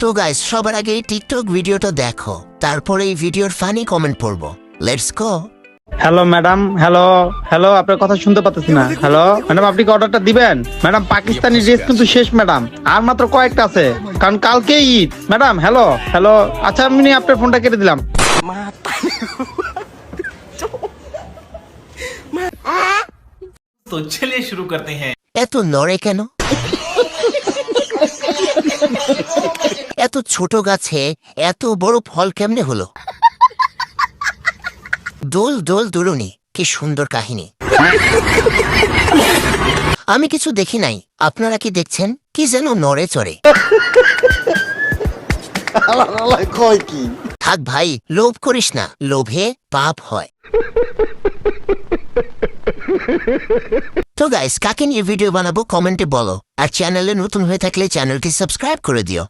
তো গাইস সবার আগে এই টিকটক ভিডিওটা দেখো, তারপরে এই ভিডিওর ফানি কমেন্ট পড়বো। Let's go. Hello madam, hello hello, আপনার কথা শুনতে পাচ্ছি না। হ্যালো ম্যাডাম, আপনি কি অর্ডারটা দিবেন? ম্যাডাম পাকিস্তানি ড্রেস কিন্তু শেষ ম্যাডাম, আর মাত্র কয়েকটা আছে, কারণ কালকে ঈদ ম্যাডাম। হ্যালো হ্যালো, আচ্ছা আমি আপনার ফোনটা কেটে দিলাম। तो चलिए शुरू करते हैं। এত নড়ে কেন? এত ছোট গাছে এত বড় ফল কেমনে হলো? দোল দোল দুলুনি, কি সুন্দর কাহিনী। আমি কিছু দেখি নাই, আপনারা কি দেখছেন? কি যেন নড়ে চড়ে। থাক ভাই, লোভ করিস না, লোভে পাপ হয়। তো গাইস, কাকে নিয়ে ভিডিও বানাবো কমেন্টে বলো, আর চ্যানেলে নতুন হয়ে থাকলে চ্যানেলটি সাবস্ক্রাইব করে দিও।